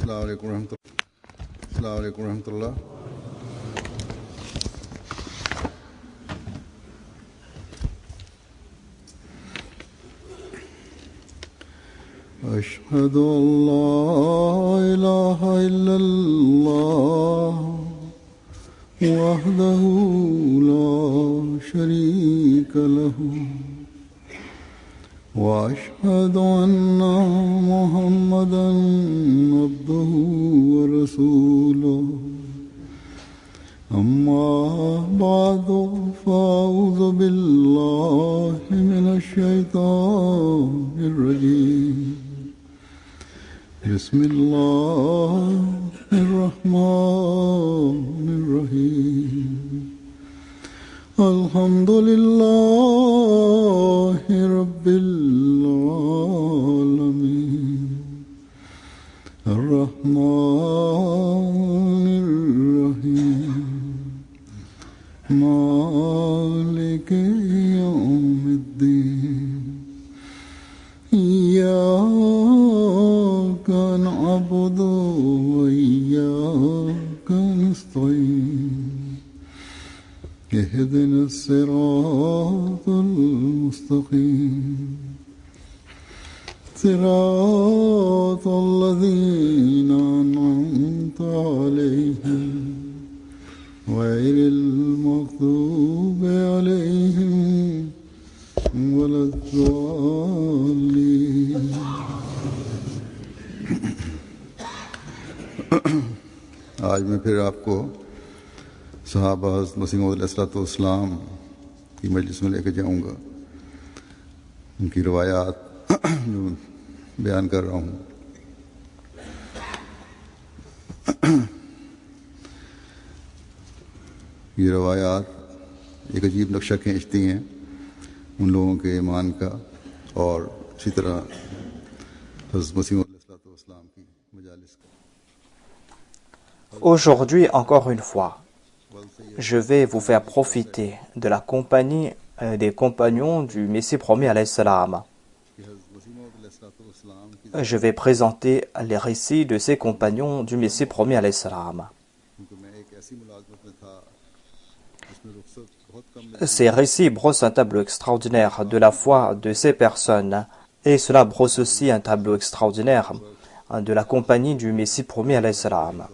السلام عليكم ورحمة الله. أشهد أن لا إله إلا الله وحده لا شريك له وأشهد أن محمدا عبده ورسوله أما بعد فأعوذ بالله من الشيطان الرجيم بسم الله الرحمن الرحيم الحمد لله رب العالمين الرحمن الرحيم مالك يوم الدين إياك نعبد وإياك نستعين اهدنا الصراط المستقيم صراط الذين أنعمت عليهم غير المغضوب عليهم ولا الضالين. आज मैं फिर आपको सहाबा मसीह मौद अलैहिस्सलाम की मजलिस में लेके जाऊंगा, उनकी रवायात जो बयान कर रहा हूँ। ये रवायात एक अजीब नक्शा खींचती हैं उन लोगों के ईमान का और इसी तरह हज़रत मसीह मौद अलैहिस्सलाम की मजालिस का। Aujourd'hui, encore une fois, je vais vous faire profiter de la compagnie des compagnons du Messie promis alayhi salam. Je vais présenter les récits de ces compagnons du Messie promis alayhi salam. Ces récits brossent un tableau extraordinaire de la foi de ces personnes et cela brosse aussi un tableau extraordinaire de la compagnie du Messie promis alayhi salam.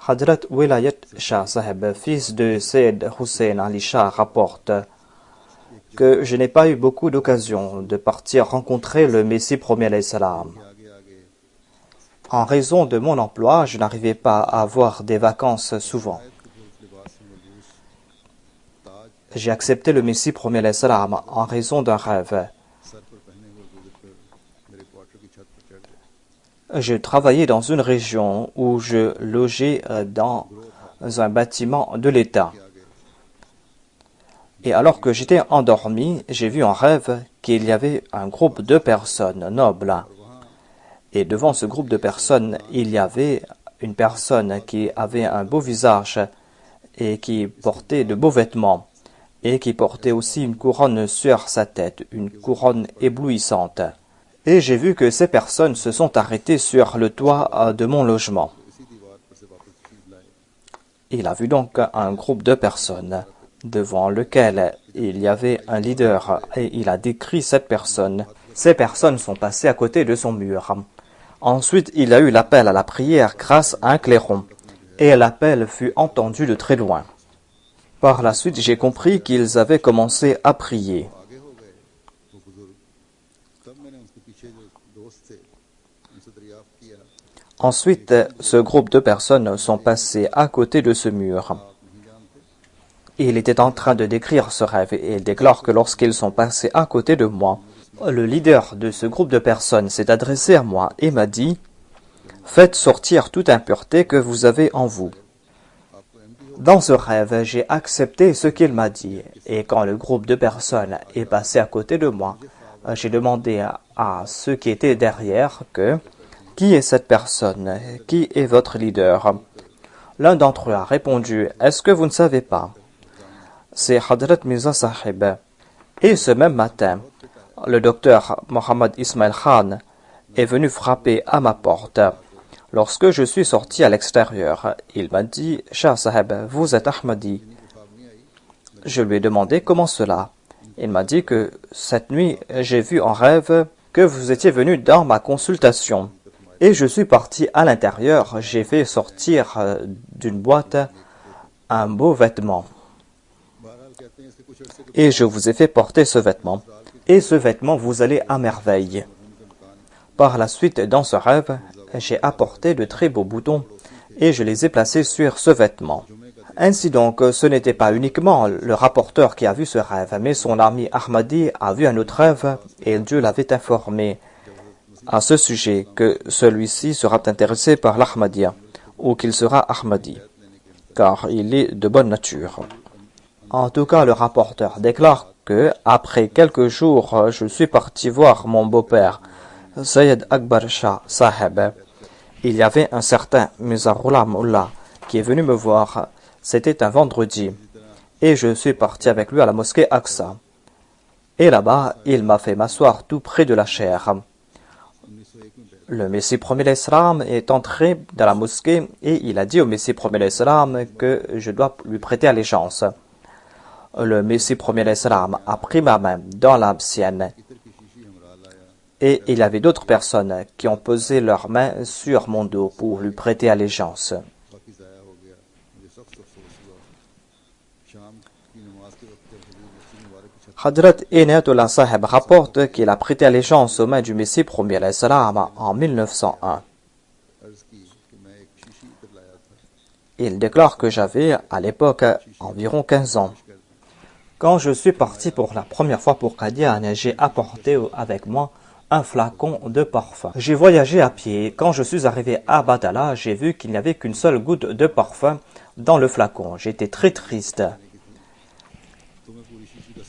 Hadrat Wilayat Shah Sahib, fils de Sayyid Hussein Ali Shah, rapporte que je n'ai pas eu beaucoup d'occasions de partir rencontrer le Messie promis alayhi salam. En raison de mon emploi, je n'arrivais pas à avoir des vacances souvent. J'ai accepté le Messie promis alayhi salam en raison d'un rêve. Je travaillais dans une région où je logeais dans un bâtiment de l'État. Et alors que j'étais endormi, j'ai vu en rêve qu'il y avait un groupe de personnes nobles. Et devant ce groupe de personnes, il y avait une personne qui avait un beau visage et qui portait de beaux vêtements et qui portait aussi une couronne sur sa tête, une couronne éblouissante. Et j'ai vu que ces personnes se sont arrêtées sur le toit de mon logement. Il a vu donc un groupe de personnes devant lequel il y avait un leader et il a décrit cette personne. Ces personnes sont passées à côté de son mur. Ensuite, il a eu l'appel à la prière grâce à un clairon et l'appel fut entendu de très loin. Par la suite, j'ai compris qu'ils avaient commencé à prier. Ensuite, ce groupe de personnes sont passées à côté de ce mur. Il était en train de décrire ce rêve et il déclare que lorsqu'ils sont passés à côté de moi, le leader de ce groupe de personnes s'est adressé à moi et m'a dit « Faites sortir toute impureté que vous avez en vous ». Dans ce rêve, j'ai accepté ce qu'il m'a dit et quand le groupe de personnes est passé à côté de moi, j'ai demandé à ceux qui étaient derrière que « Qui est cette personne? Qui est votre leader ?» L'un d'entre eux a répondu « Est-ce que vous ne savez pas? C'est Hadrat Mirza Sahib. » Et ce même matin, le docteur Mohamed Ismail Khan est venu frapper à ma porte. Lorsque je suis sorti à l'extérieur, il m'a dit « Shah Saheb, vous êtes Ahmadi ». Je lui ai demandé comment cela. Il m'a dit que cette nuit, j'ai vu en rêve que vous étiez venu dans ma consultation. Et je suis parti à l'intérieur, j'ai fait sortir d'une boîte un beau vêtement. Et je vous ai fait porter ce vêtement. Et ce vêtement vous allez à merveille. Par la suite, dans ce rêve, j'ai apporté de très beaux boutons et je les ai placés sur ce vêtement. Ainsi donc, ce n'était pas uniquement le rapporteur qui a vu ce rêve, mais son ami Ahmadi a vu un autre rêve et Dieu l'avait informé à ce sujet que celui-ci sera intéressé par l'Ahmadiyya ou qu'il sera Ahmadi, car il est de bonne nature. En tout cas, le rapporteur déclare que, après quelques jours, je suis parti voir mon beau-père, Sayyid Akbar Shah Saheb. Il y avait un certain Mizarullah Mullah qui est venu me voir. C'était un vendredi. Et je suis parti avec lui à la mosquée Aqsa. Et là-bas, il m'a fait m'asseoir tout près de la chaire. Le Messie premier l'Islam est entré dans la mosquée et il a dit au Messie premier l'Islam que je dois lui prêter allégeance. Le Messie premier l'Islam a pris ma main dans la sienne. Et il y avait d'autres personnes qui ont posé leurs mains sur mon dos pour lui prêter allégeance. Hadrat Inayatullah Saheb rapporte qu'il a prêté allégeance aux mains du Messie premier l'Islam en 1901. Il déclare que j'avais à l'époque environ 15 ans. Quand je suis parti pour la première fois pour Qadian, j'ai apporté avec moi un flacon de parfum. J'ai voyagé à pied. Quand je suis arrivé à Badala, j'ai vu qu'il n'y avait qu'une seule goutte de parfum dans le flacon. J'étais très triste.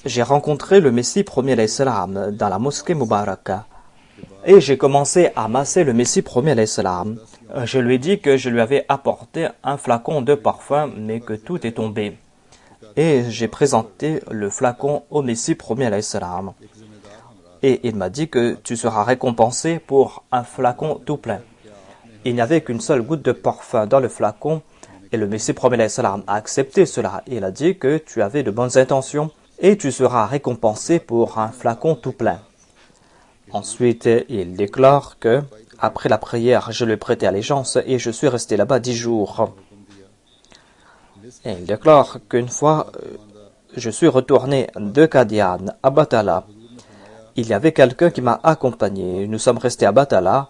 J'ai rencontré le Messie premier l'Islam dans la mosquée Mubaraka et j'ai commencé à masser le Messie premier l'Islam. Je lui ai dit que je lui avais apporté un flacon de parfum mais que tout est tombé. Et j'ai présenté le flacon au Messie premier l'Islam. Et il m'a dit que tu seras récompensé pour un flacon tout plein. Il n'y avait qu'une seule goutte de parfum dans le flacon et le Messie premier l'Islam a accepté cela. Il a dit que tu avais de bonnes intentions et tu seras récompensé pour un flacon tout plein. Ensuite, il déclare que, après la prière, je lui ai prêté allégeance et je suis resté là-bas 10 jours. Et il déclare qu'une fois, je suis retourné de Qadian à Batala. Il y avait quelqu'un qui m'a accompagné. Nous sommes restés à Batala.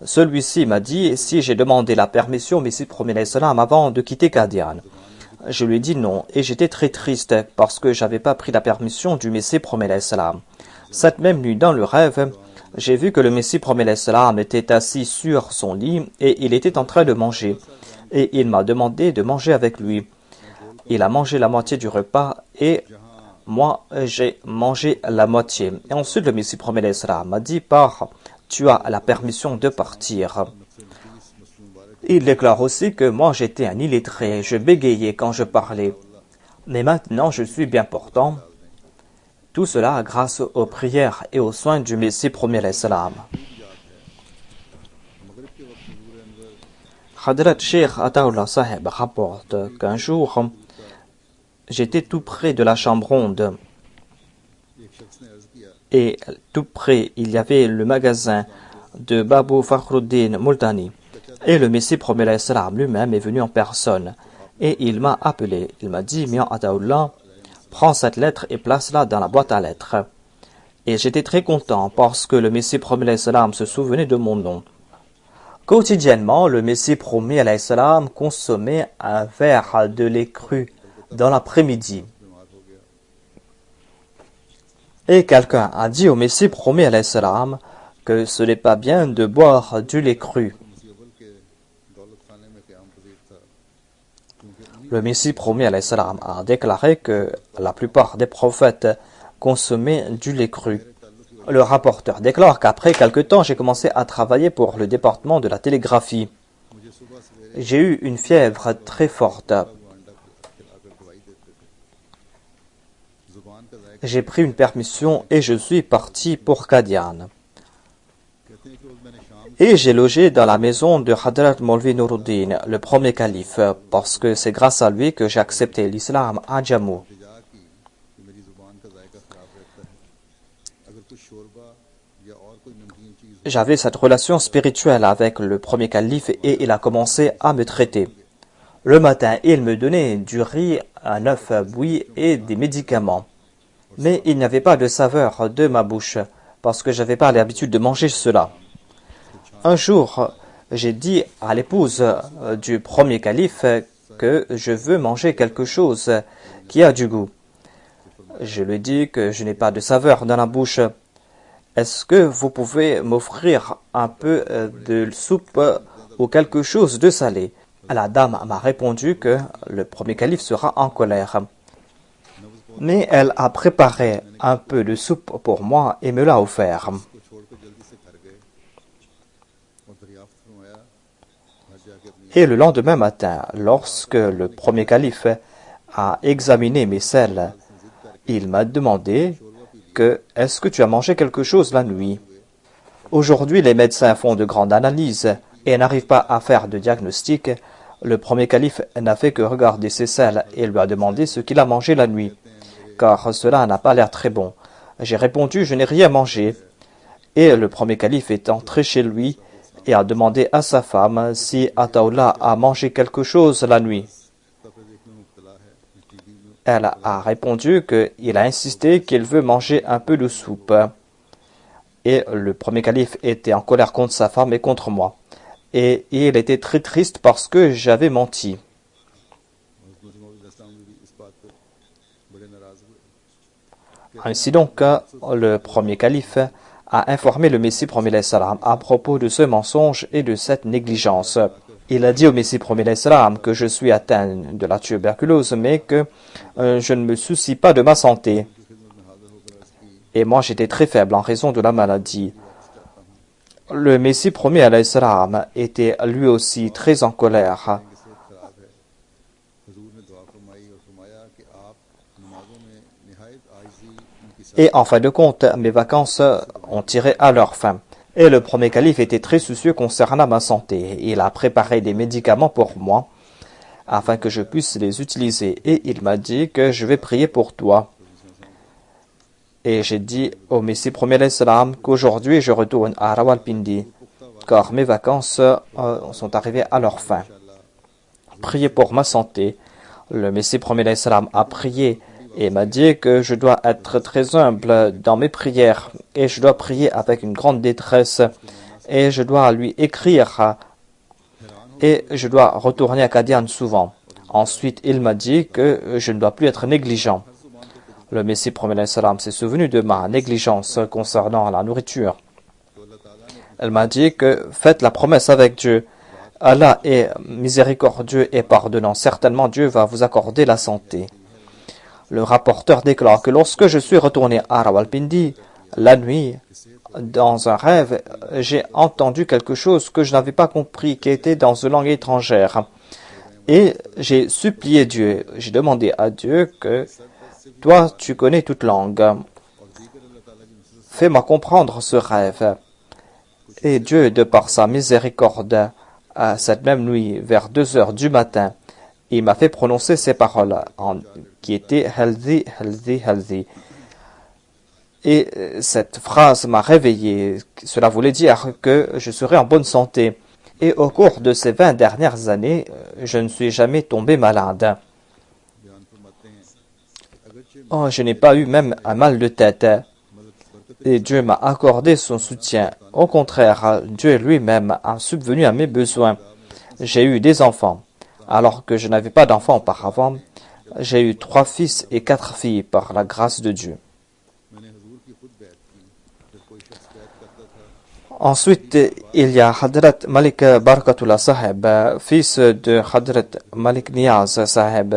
Celui-ci m'a dit si j'ai demandé la permission au Messie premier l'Islam avant de quitter Qadian. Je lui ai dit non et j'étais très triste parce que je n'avais pas pris la permission du Messie premier l'Islam. Cette même nuit, dans le rêve, j'ai vu que le Messie premier l'Islam était assis sur son lit et il était en train de manger. Et il m'a demandé de manger avec lui. Il a mangé la moitié du repas et moi, j'ai mangé la moitié. Et ensuite, le Messie premier l'Islam m'a dit, pars, tu as la permission de partir. Il déclare aussi que moi, j'étais un illettré, je bégayais quand je parlais. Mais maintenant, je suis bien portant. Tout cela grâce aux prières et aux soins du Messie premier l'Islam. Hadrat Sheikh Ataullah Saheb rapporte qu'un jour, j'étais tout près de la chambre ronde et tout près il y avait le magasin de Babou Fakhruddin Multani et le Messie premier l'Islam lui-même est venu en personne et il m'a appelé. Il m'a dit, Mian Ataullah, prends cette lettre et place-la dans la boîte à lettres. Et j'étais très content parce que le Messie premier l'Islam se souvenait de mon nom. Quotidiennement, le Messie premier l'Islam consommait un verre de lait cru dans l'après-midi. Et quelqu'un a dit au Messie premier l'Islam que ce n'est pas bien de boire du lait cru. Le Messie premier l'Islam a déclaré que la plupart des prophètes consommaient du lait cru. Le rapporteur déclare qu'après quelque temps, j'ai commencé à travailler pour le département de la télégraphie. J'ai eu une fièvre très forte. j'ai pris une permission et je suis parti pour Qadian. Et j'ai logé dans la maison de Hadrat Maulvi Nuruddin, le premier calife, parce que c'est grâce à lui que j'ai accepté l'islam à Jammu. J'avais cette relation spirituelle avec le premier calife et il a commencé à me traiter. Le matin, il me donnait du riz, un œuf bouilli et des médicaments. Mais il n'y avait pas de saveur de ma bouche, parce que je n'avais pas l'habitude de manger cela. Un jour, j'ai dit à l'épouse du premier calife que je veux manger quelque chose qui a du goût. Je lui ai dit que je n'ai pas de saveur dans la bouche. Est-ce que vous pouvez m'offrir un peu de soupe ou quelque chose de salé? La dame m'a répondu que le premier calife sera en colère. Mais elle a préparé un peu de soupe pour moi et me l'a offert. Et le lendemain matin, lorsque le premier calife a examiné mes selles, il m'a demandé que « Est-ce que tu as mangé quelque chose la nuit ?» Aujourd'hui, les médecins font de grandes analyses et n'arrivent pas à faire de diagnostic. Le premier calife n'a fait que regarder ses selles et lui a demandé ce qu'il a mangé la nuit, car cela n'a pas l'air très bon. J'ai répondu « Je n'ai rien mangé ». Et le premier calife est entré chez lui et a demandé à sa femme si Ataullah a mangé quelque chose la nuit. Elle a répondu qu'il a insisté qu'il veut manger un peu de soupe. Et le premier calife était en colère contre sa femme et contre moi. Et il était très triste parce que j'avais menti. Ainsi donc, le premier calife a informé le Messie premier salam à propos de ce mensonge et de cette négligence. Il a dit au Messie premier salam que je suis atteint de la tuberculose, mais que je ne me soucie pas de ma santé. Et moi, j'étais très faible en raison de la maladie. Le Messie premier salam était lui aussi très en colère. Et en fin de compte, mes vacances ont tiré à leur fin. Et le premier calife était très soucieux concernant ma santé. Il a préparé des médicaments pour moi, afin que je puisse les utiliser. Et il m'a dit que je vais prier pour toi. Et j'ai dit au Messie premier salam qu'aujourd'hui je retourne à Rawalpindi, car mes vacances sont arrivées à leur fin. Priez pour ma santé. Le Messie premier salam a prié et m'a dit que je dois être très humble dans mes prières et je dois prier avec une grande détresse et je dois lui écrire et je dois retourner à Qadian souvent. Ensuite, il m'a dit que je ne dois plus être négligent. Le Messie premier salam s'est souvenu de ma négligence concernant la nourriture. Elle m'a dit que faites la promesse avec Dieu. Allah est miséricordieux et pardonnant. Certainement, Dieu va vous accorder la santé. Le rapporteur déclare que lorsque je suis retourné à Rawalpindi, la nuit, dans un rêve, j'ai entendu quelque chose que je n'avais pas compris, qui était dans une langue étrangère. Et j'ai supplié Dieu, j'ai demandé à Dieu que toi, tu connais toute langue. Fais-moi comprendre ce rêve. Et Dieu, de par sa miséricorde, à cette même nuit, vers 2 heures du matin, il m'a fait prononcer ces paroles qui étaient « healthy, healthy, healthy ». Et cette phrase m'a réveillé. Cela voulait dire que je serais en bonne santé. Et au cours de ces 20 dernières années, je ne suis jamais tombé malade. Oh, je n'ai pas eu même un mal de tête. Et Dieu m'a accordé son soutien. Au contraire, Dieu lui-même a subvenu à mes besoins. J'ai eu des enfants. Alors que je n'avais pas d'enfants auparavant, j'ai eu 3 fils et 4 filles par la grâce de Dieu. Ensuite, il y a Hadrat Malik Barakatullah Sahib, fils de Hadrat Malik Niaz Sahib,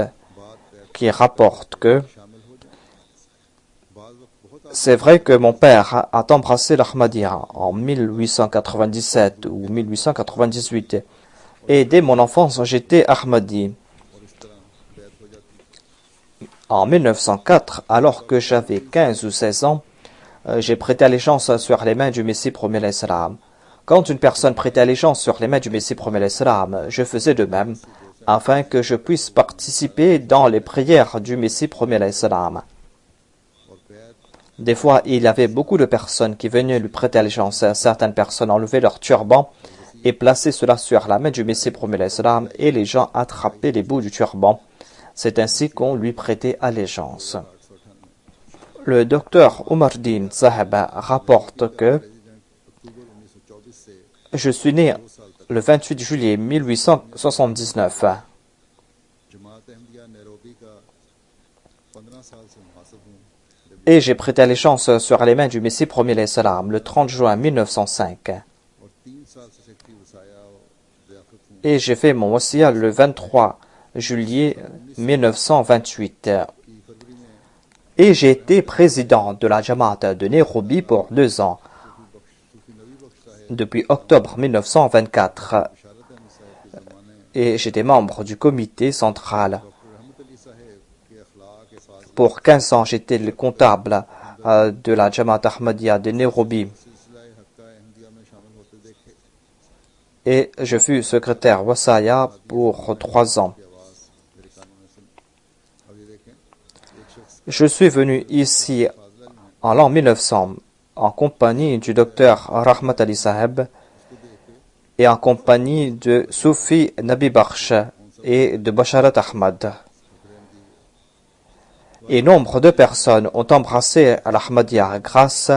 qui rapporte que c'est vrai que mon père a embrassé l'Ahmadiyya en 1897 ou 1898. Et dès mon enfance, j'étais Ahmadi. En 1904, alors que j'avais 15 ou 16 ans, j'ai prêté allégeance sur les mains du Messie premier l'Islam. Quand une personne prêtait allégeance sur les mains du Messie premier l'Islam, je faisais de même, afin que je puisse participer dans les prières du Messie premier l'Islam. Des fois, il y avait beaucoup de personnes qui venaient lui prêter allégeance. Certaines personnes enlevaient leur turban et plaçaient cela sur la main du Messie premier l'Islam, et les gens attrapaient les bouts du turban. C'est ainsi qu'on lui prêtait allégeance. Le docteur Umar-Din Saheb rapporte que je suis né le 28 juillet 1879 et j'ai prêté allégeance sur les mains du Messie premier l'Islam le 30 juin 1905. Et j'ai fait mon wasiya le 23 juillet 1928. Et j'ai été président de la Jamaat de Nairobi pour 2 ans, depuis octobre 1924. Et j'étais membre du comité central. Pour 15 ans, j'étais le comptable de la Jamaat Ahmadiyya de Nairobi. Et je fus secrétaire Wasaya pour 3 ans. Je suis venu ici en l'an 1900 en compagnie du docteur Rahmat Ali Saheb et en compagnie de Soufi Nabi Bakhsh et de Basharat Ahmad. Et nombre de personnes ont embrassé l'Ahmadiyya grâce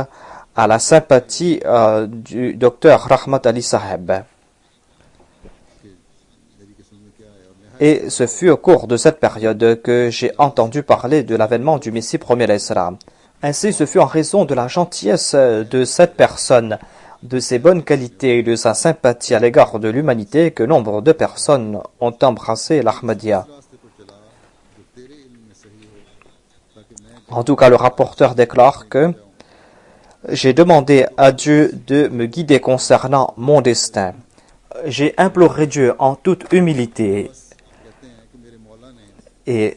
à la sympathie du docteur Rahmat Ali Saheb. Et ce fut au cours de cette période que j'ai entendu parler de l'avènement du Messie premier l'Islam. Ainsi, ce fut en raison de la gentillesse de cette personne, de ses bonnes qualités et de sa sympathie à l'égard de l'humanité que nombre de personnes ont embrassé l'Ahmadiyya. En tout cas, le rapporteur déclare que j'ai demandé à Dieu de me guider concernant mon destin. J'ai imploré Dieu en toute humilité et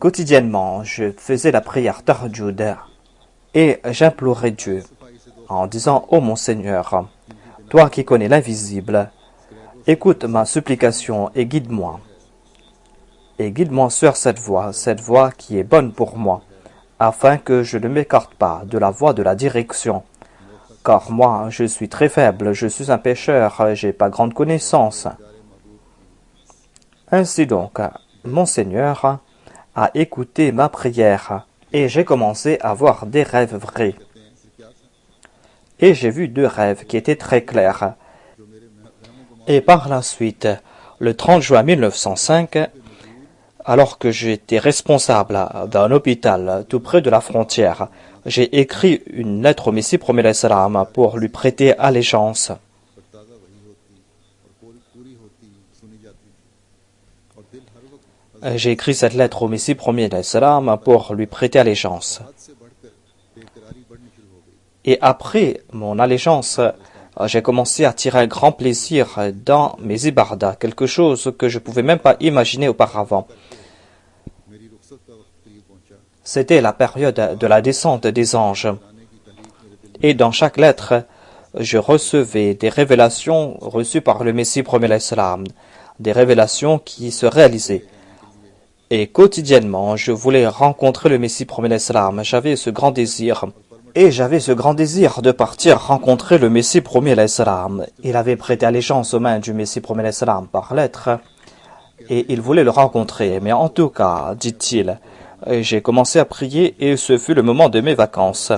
quotidiennement, je faisais la prière Tahajjud et j'implorais Dieu en disant « Ô mon Seigneur, toi qui connais l'invisible, écoute ma supplication et guide-moi. Et guide-moi sur cette voie qui est bonne pour moi, afin que je ne m'écarte pas de la voie de la direction. Car moi, je suis très faible, je suis un pécheur, j'ai pas grande connaissance. » Ainsi donc, mon Seigneur a écouté ma prière et j'ai commencé à voir des rêves vrais. Et j'ai vu 2 rêves qui étaient très clairs. Et par la suite, le 30 juin 1905, alors que j'étais responsable d'un hôpital tout près de la frontière, j'ai écrit une lettre au Messie premier l'Islam pour lui prêter allégeance. J'ai écrit cette lettre au Messie premier l'Islam pour lui prêter allégeance. Et après mon allégeance, j'ai commencé à tirer un grand plaisir dans mes ibadah, quelque chose que je ne pouvais même pas imaginer auparavant. C'était la période de la descente des anges. Et dans chaque lettre, je recevais des révélations reçues par le Messie premier l'Islam, des révélations qui se réalisaient. Et quotidiennement, je voulais rencontrer le Messie premier l'Islam. J'avais ce grand désir. Et j'avais ce grand désir de partir rencontrer le Messie premier l'Islam. Il avait prêté allégeance aux mains du Messie premier l'Islam par lettre. Et il voulait le rencontrer. Mais en tout cas, dit-il, j'ai commencé à prier et ce fut le moment de mes vacances.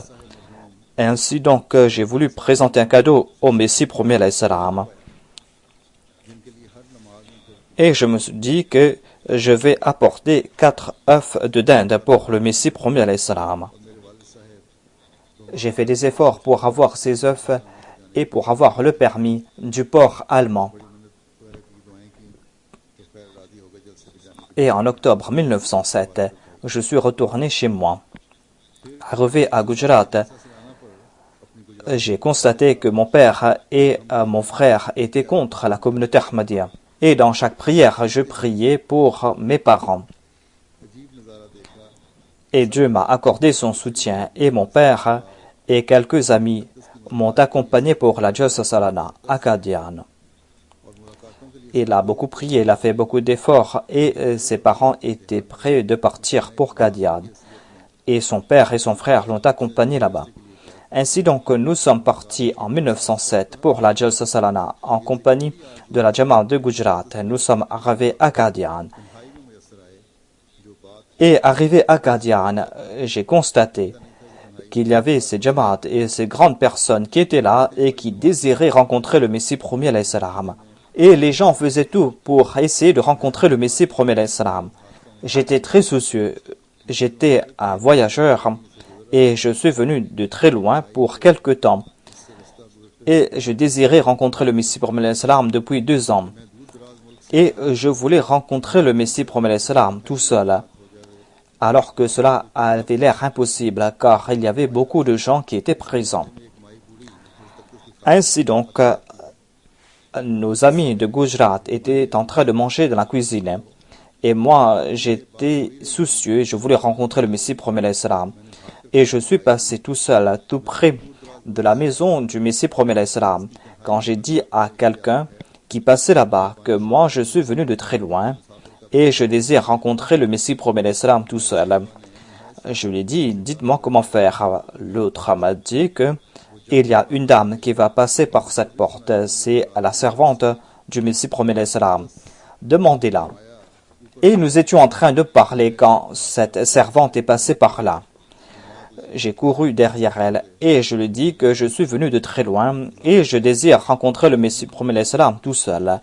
Ainsi donc, j'ai voulu présenter un cadeau au Messie premier l'Islam. Et je me suis dit que je vais apporter 4 œufs de dinde pour le Messie premier l'Islam. J'ai fait des efforts pour avoir ces œufs et pour avoir le permis du port allemand. Et en octobre 1907, je suis retourné chez moi. Arrivé à Gujarat, j'ai constaté que mon père et mon frère étaient contre la communauté Ahmadiyya. Et dans chaque prière, je priais pour mes parents. Et Dieu m'a accordé son soutien et mon père et quelques amis m'ont accompagné pour la Jalsa Salana à Qadian. Il a beaucoup prié, il a fait beaucoup d'efforts et ses parents étaient prêts de partir pour Qadian. Et son père et son frère l'ont accompagné là-bas. Ainsi donc, nous sommes partis en 1907 pour la Jalsa Salana en compagnie de la Jamaat de Gujarat. Nous sommes arrivés à Qadian. Et arrivé à Qadian, j'ai constaté qu'il y avait ces Jamaat et ces grandes personnes qui étaient là et qui désiraient rencontrer le Messie premier alayhi salam. Et les gens faisaient tout pour essayer de rencontrer le Messie premier alayhi salam. J'étais très soucieux. J'étais un voyageur et je suis venu de très loin pour quelque temps. Et je désirais rencontrer le Messie premier alayhi salam depuis 2 ans. Et je voulais rencontrer le Messie premier alayhi salam tout seul. Alors que cela avait l'air impossible, car il y avait beaucoup de gens qui étaient présents. Ainsi donc, nos amis de Gujarat étaient en train de manger dans la cuisine. Et moi, j'étais soucieux, je voulais rencontrer le Messie premier alayhi salam. Et je suis passé tout seul, tout près de la maison du Messie premier alayhi salam, quand j'ai dit à quelqu'un qui passait là-bas que moi, je suis venu de très loin. Et je désire rencontrer le Messie premier alayhi salam tout seul. Je lui ai dit, dites-moi comment faire. L'autre m'a dit que il y a une dame qui va passer par cette porte. C'est la servante du Messie premier alayhi salam. Demandez-la. Et nous étions en train de parler quand cette servante est passée par là. J'ai couru derrière elle et je lui ai dit que je suis venu de très loin et je désire rencontrer le Messie premier alayhi salam tout seul.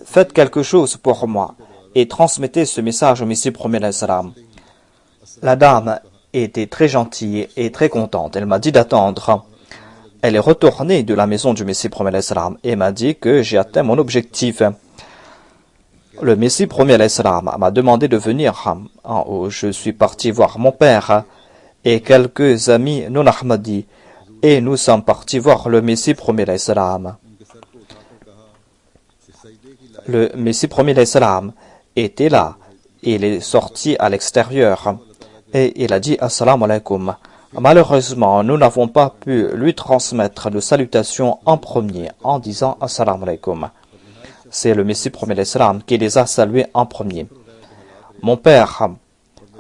Faites quelque chose pour moi et transmettez ce message au Messie premier alayhi salam. La dame était très gentille et très contente. Elle m'a dit d'attendre. Elle est retournée de la maison du Messie premier alayhi salam et m'a dit que j'ai atteint mon objectif. Le Messie premier alayhi salam m'a demandé de venir en haut. Je suis parti voir mon père et quelques amis non ahmadis et nous sommes partis voir le Messie premier alayhi salam. Le Messie premier alayhi salam était là. Il est sorti à l'extérieur et il a dit Assalamu alaikum. Malheureusement, nous n'avons pas pu lui transmettre de salutations en premier en disant Assalamu alaikum. C'est le Messie premier alayhi salam qui les a salués en premier. Mon père,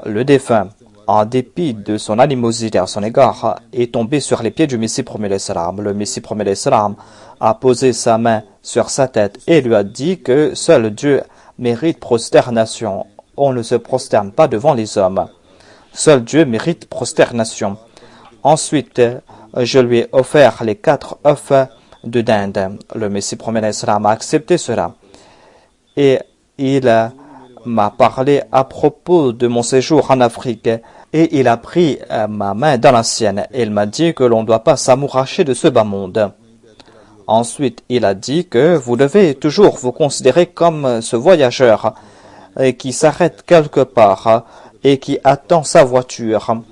le défunt, en dépit de son animosité à son égard, est tombé sur les pieds du Messie premier alayhi salam. Le Messie premier alayhi salam a posé sa main sur sa tête et lui a dit que seul Dieu mérite prosternation. On ne se prosterne pas devant les hommes. Seul Dieu mérite prosternation. Ensuite, je lui ai offert les 4 œufs de dinde. Le Messie premier alayhi salam a accepté cela. Et il m'a parlé à propos de mon séjour en Afrique. Et il a pris ma main dans la sienne. Et il m'a dit que l'on ne doit pas s'amouracher de ce bas monde. Ensuite, il a dit que vous devez toujours vous considérer comme ce voyageur qui s'arrête quelque part et qui attend sa voiture.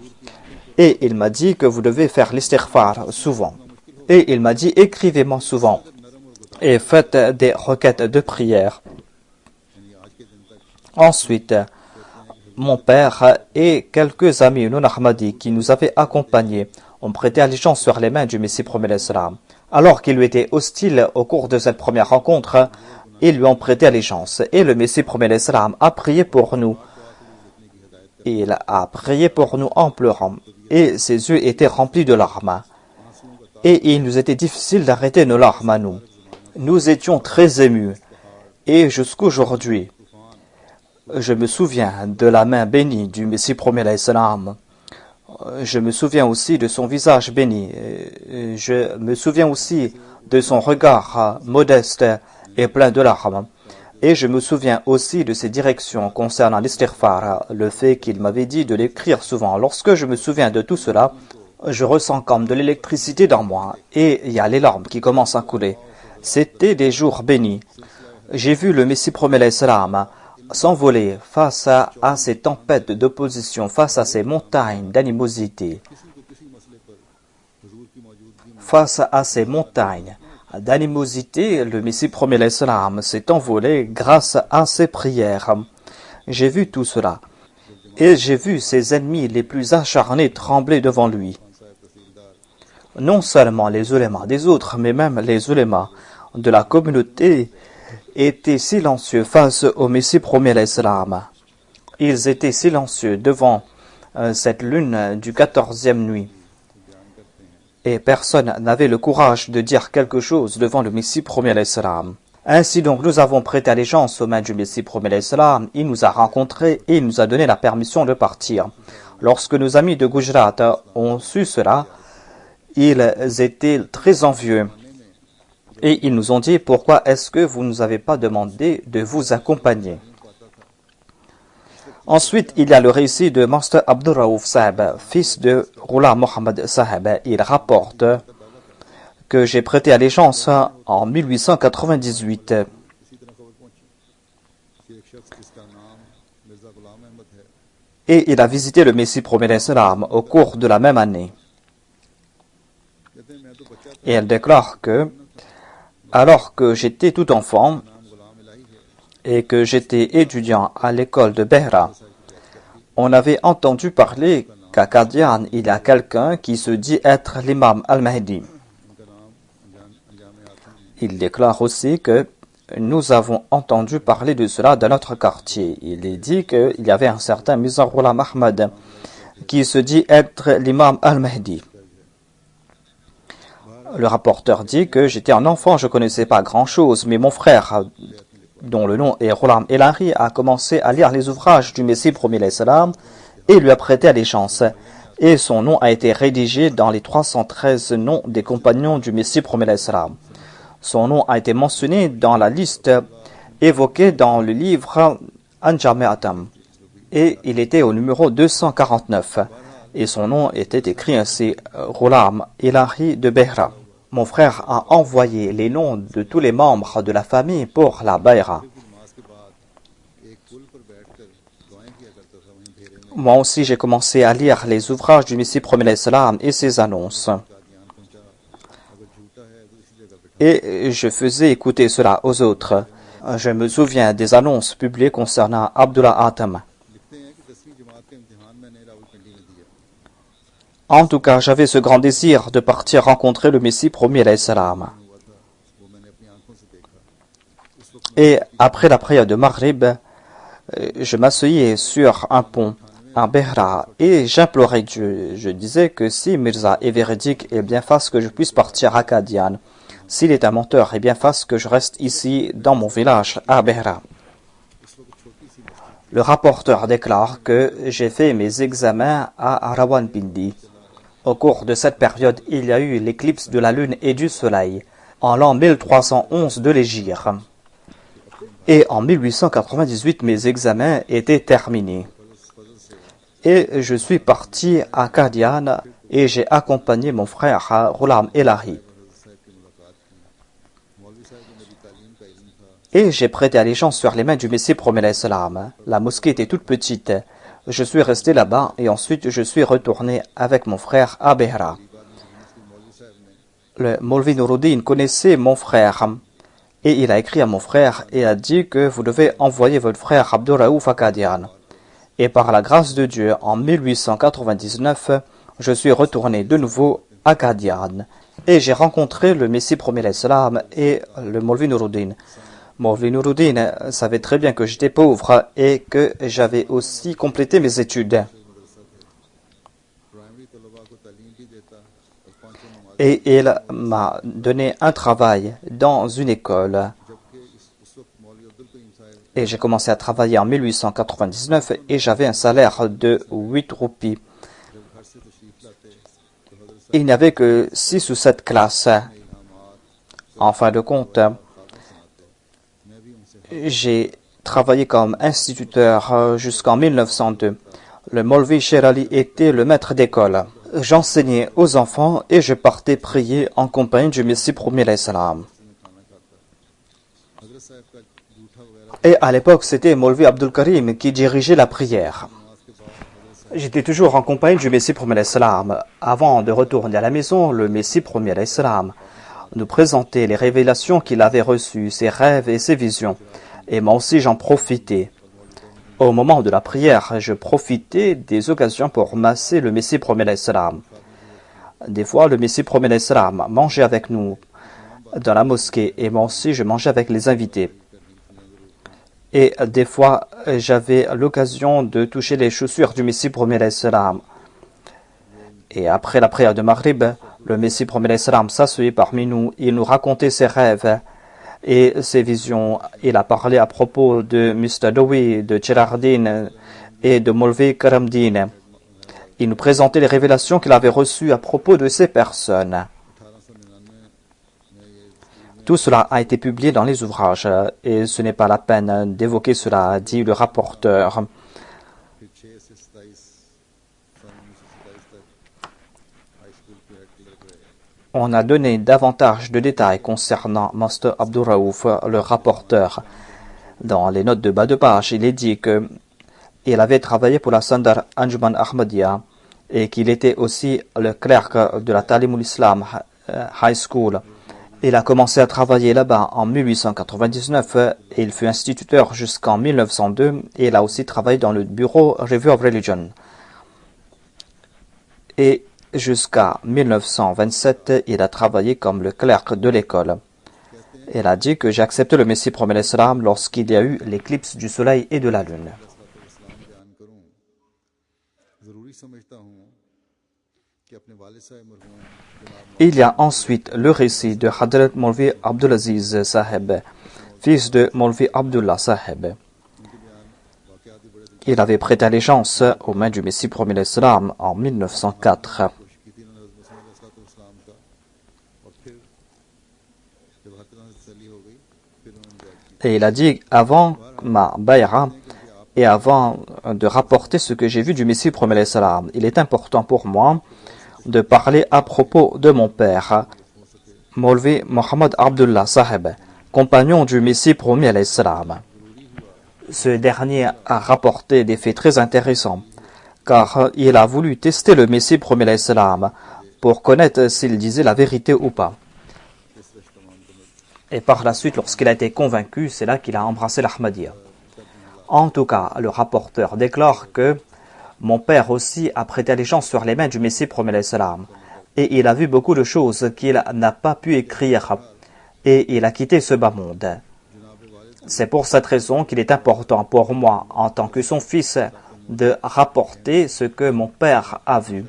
Et il m'a dit que vous devez faire l'istighfar souvent. Et il m'a dit écrivez-moi souvent et faites des requêtes de prière. Ensuite, mon père et quelques amis non ahmadis qui nous avaient accompagnés ont prêté allégeance sur les mains du Messie premier alayhi salam. Alors qu'il lui était hostile au cours de cette première rencontre, ils lui ont prêté allégeance. Et le Messie premier alayhi salam a prié pour nous. Il a prié pour nous en pleurant. Et ses yeux étaient remplis de larmes. Et il nous était difficile d'arrêter nos larmes à nous. Nous étions très émus. Et jusqu'aujourd'hui, je me souviens de la main bénie du Messie premier alayhi salam. Je me souviens aussi de son visage béni. Je me souviens aussi de son regard modeste et plein de larmes. Et je me souviens aussi de ses directions concernant l'istighfar, le fait qu'il m'avait dit de l'écrire souvent. Lorsque je me souviens de tout cela, je ressens comme de l'électricité dans moi et il y a les larmes qui commencent à couler. C'était des jours bénis. J'ai vu le Messie premier alayhi salam s'envoler face à ces tempêtes d'opposition, face à ces montagnes d'animosité. Face à ces montagnes d'animosité, le Messie premier alayhi salam s'est envolé grâce à ses prières. J'ai vu tout cela. Et j'ai vu ses ennemis les plus acharnés trembler devant lui. Non seulement les ulémas des autres, mais même les ulémas de la communauté étaient silencieux face au Messie premier l'Islam. Ils étaient silencieux devant cette lune du 14e nuit. Et personne n'avait le courage de dire quelque chose devant le Messie premier l'Islam. Ainsi donc, nous avons prêté allégeance aux mains du Messie premier l'Islam. Il nous a rencontrés et il nous a donné la permission de partir. Lorsque nos amis de Gujarat ont su cela, ils étaient très envieux. Et ils nous ont dit, pourquoi est-ce que vous ne nous avez pas demandé de vous accompagner? Ensuite, il y a le récit de Master Abdul Raouf Sahib, fils de Ghulam Mohammad Sahib. Il rapporte que j'ai prêté allégeance en 1898. Et il a visité le Messie premier l'Islam au cours de la même année. Et elle déclare que, alors que j'étais tout enfant et que j'étais étudiant à l'école de Behra, on avait entendu parler qu'à Qadian, il y a quelqu'un qui se dit être l'imam al-Mahdi. Il déclare aussi que nous avons entendu parler de cela dans notre quartier. Il est dit qu'il y avait un certain Mirza Ghulam Ahmad qui se dit être l'imam al-Mahdi. Le rapporteur dit que j'étais un enfant, je ne connaissais pas grand-chose, mais mon frère, dont le nom est Ghulam Elahi, a commencé à lire les ouvrages du Messie premier l'Islam et lui a prêté allégeance. Et son nom a été rédigé dans les 313 noms des compagnons du Messie premier l'Islam. Son nom a été mentionné dans la liste évoquée dans le livre Anjami'atam. Et il était au numéro 249. Et son nom était écrit ainsi, Ghulam Elahi de Behra. Mon frère a envoyé les noms de tous les membres de la famille pour la Bayra. Moi aussi, j'ai commencé à lire les ouvrages du Messie premier l'Islam et ses annonces. Et je faisais écouter cela aux autres. Je me souviens des annonces publiées concernant Abdullah Atam. En tout cas, j'avais ce grand désir de partir rencontrer le Messie premier l'Islam. Et après la prière de Maghrib, je m'asseyais sur un pont, un Behra, et j'implorais Dieu. Je disais que si Mirza est véridique, eh bien fasse que je puisse partir à Qadian. S'il est un menteur, eh bien fasse que je reste ici dans mon village, à Behra. Le rapporteur déclare que j'ai fait mes examens à Rawalpindi. Au cours de cette période, il y a eu l'éclipse de la lune et du soleil, en l'an 1311 de l'Hégire. Et en 1898, mes examens étaient terminés. Et je suis parti à Qadian et j'ai accompagné mon frère Ghulam Elahi. Et j'ai prêté allégeance sur les mains du Messie premier l'Islam. La mosquée était toute petite. Je suis resté là-bas et ensuite je suis retourné avec mon frère à Behra. Le Maulvi Nuruddin connaissait mon frère et il a écrit à mon frère et a dit que vous devez envoyer votre frère Abdul Raouf à Qadian. Et par la grâce de Dieu, en 1899, je suis retourné de nouveau à Qadian et j'ai rencontré le Messie premier l'Islam et le Maulvi Nuruddin. Maulvi Nuruddin savait très bien que j'étais pauvre et que j'avais aussi complété mes études. Et il m'a donné un travail dans une école. Et j'ai commencé à travailler en 1899 et j'avais un salaire de 8 roupies. Il n'y avait que 6 ou 7 classes. En fin de compte, j'ai travaillé comme instituteur jusqu'en 1902. Le Maulvi Sherali était le maître d'école. J'enseignais aux enfants et je partais prier en compagnie du Messie premier l'Islam. Et à l'époque, c'était Maulvi Abdul Karim qui dirigeait la prière. J'étais toujours en compagnie du Messie premier l'Islam. Avant de retourner à la maison, le Messie premier l'Islam nous présentait les révélations qu'il avait reçues, ses rêves et ses visions. Et moi aussi, j'en profitais. Au moment de la prière, je profitais des occasions pour masser le Messie premier salam. Des fois, le Messie premier salam mangeait avec nous dans la mosquée et moi aussi, je mangeais avec les invités. Et des fois, j'avais l'occasion de toucher les chaussures du Messie premier salam. Et après la prière de Maghrib, le Messie premier salam s'asseyait parmi nous. Il nous racontait ses rêves et ses visions. Il a parlé à propos de Mustadawi, de Girardin et de Molvi Karamdin. Il nous présentait les révélations qu'il avait reçues à propos de ces personnes. Tout cela a été publié dans les ouvrages et ce n'est pas la peine d'évoquer cela, dit le rapporteur. On a donné davantage de détails concernant Master Abdul Raouf, le rapporteur. Dans les notes de bas de page, il est dit qu'il avait travaillé pour la Sandar Anjuman Ahmadiyya et qu'il était aussi le clerc de la Talimul Islam High School. Il a commencé à travailler là-bas en 1899 et il fut instituteur jusqu'en 1902 et il a aussi travaillé dans le bureau Review of Religion. Et jusqu'à 1927, il a travaillé comme le clerc de l'école. Il a dit que j'ai accepté le Messie premier salam lorsqu'il y a eu l'éclipse du soleil et de la lune. Il y a ensuite le récit de Hadrat Molvi Abdulaziz Saheb, fils de Molvi Abdullah Saheb. Il avait prêté allégeance aux mains du Messie premier salam en 1904. Et il a dit, avant ma bayra et avant de rapporter ce que j'ai vu du Messie premier salam, il est important pour moi de parler à propos de mon père, Molvi Mohammed Abdullah Saheb, compagnon du Messie premier salam. Ce dernier a rapporté des faits très intéressants, car il a voulu tester le Messie premier salam pour connaître s'il disait la vérité ou pas. Et par la suite, lorsqu'il a été convaincu, c'est là qu'il a embrassé l'Ahmadiyya. En tout cas, le rapporteur déclare que mon père aussi a prêté allégeance sur les mains du Messie premier salam. Et il a vu beaucoup de choses qu'il n'a pas pu écrire. Et il a quitté ce bas monde. C'est pour cette raison qu'il est important pour moi, en tant que son fils, de rapporter ce que mon père a vu.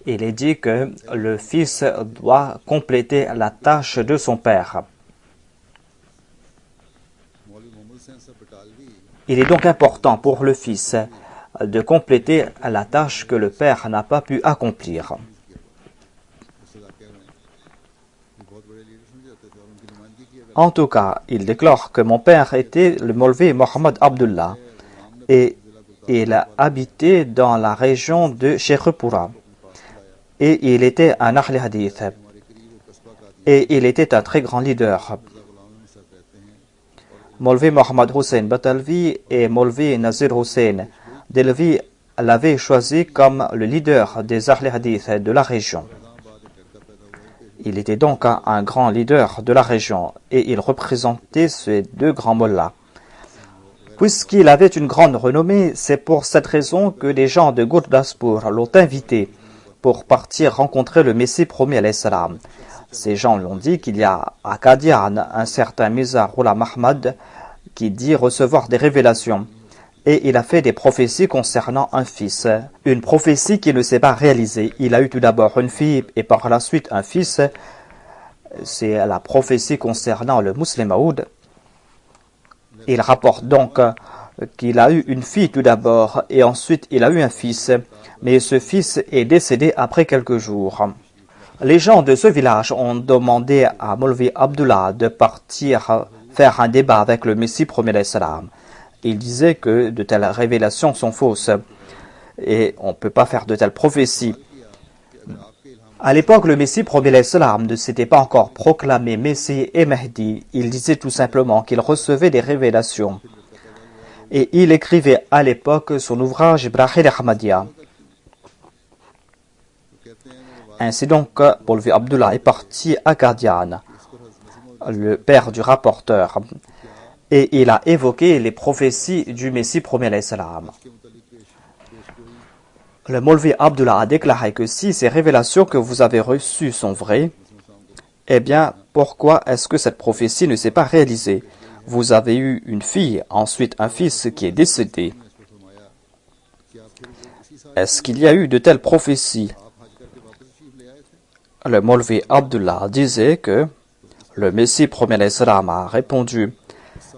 Il est dit que le fils doit compléter la tâche de son père. Il est donc important pour le fils de compléter la tâche que le père n'a pas pu accomplir. En tout cas, il déclare que mon père était le Molvi Mohammed Abdullah et il habitait dans la région de Sheikhupura. Et il était un Ahl Hadith. Et il était un très grand leader. Molvi Mohammed Hussein Batalvi et Molvi Nazir Hussein Delvi l'avaient choisi comme le leader des Ahl Hadith de la région. Il était donc un grand leader de la région et il représentait ces deux grands mollahs. Puisqu'il avait une grande renommée, c'est pour cette raison que les gens de Gurdaspur l'ont invité pour partir rencontrer le Messie premier alayhi salam. Ces gens l'ont dit qu'il y a à Qadian un certain Mirza Ghulam Ahmad qui dit recevoir des révélations. Et il a fait des prophéties concernant un fils. Une prophétie qui ne s'est pas réalisée. Il a eu tout d'abord une fille et par la suite un fils. C'est la prophétie concernant le Muslim Maoud. Il rapporte donc qu'il a eu une fille tout d'abord et ensuite il a eu un fils. Mais ce fils est décédé après quelques jours. Les gens de ce village ont demandé à Molvi Abdullah de partir faire un débat avec le Messie premier salam. Il disait que de telles révélations sont fausses et on ne peut pas faire de telles prophéties. À l'époque, le Messie premier salam ne s'était pas encore proclamé Messie et Mahdi. Il disait tout simplement qu'il recevait des révélations. Et il écrivait à l'époque son ouvrage Ibrahim Ahmadiyya. Ainsi donc, Molvi Abdullah est parti à Qadian, le père du rapporteur. et il a évoqué les prophéties du Messie premier alayhi salam. Le Maulvi Abdullah a déclaré que si ces révélations que vous avez reçues sont vraies, eh bien, pourquoi est-ce que cette prophétie ne s'est pas réalisée? Vous avez eu une fille, ensuite un fils qui est décédé. Est-ce qu'il y a eu de telles prophéties? Le Maulvi Abdullah disait que le Messie premier salam a répondu: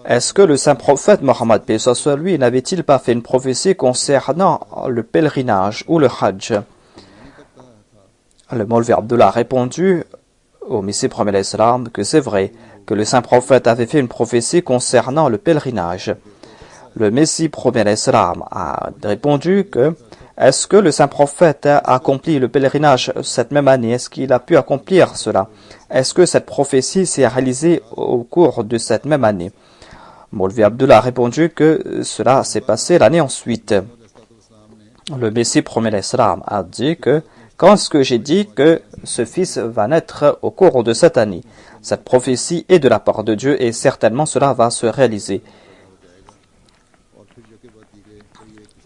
est-ce que le saint prophète Mohammed paix soit lui n'avait-il pas fait une prophétie concernant le pèlerinage ou le Hajj? Le Maulvi Abdullah a répondu au Messie premier salam que c'est vrai que le saint prophète avait fait une prophétie concernant le pèlerinage. Le Messie premier salam a répondu que est-ce que le saint prophète a accompli le pèlerinage cette même année? Est-ce qu'il a pu accomplir cela? Est-ce que cette prophétie s'est réalisée au cours de cette même année? Maulvi Abdullah a répondu que cela s'est passé l'année ensuite. Le Messie premier salam a dit que quand est-ce que j'ai dit que ce fils va naître au cours de cette année? Cette prophétie est de la part de Dieu et certainement cela va se réaliser.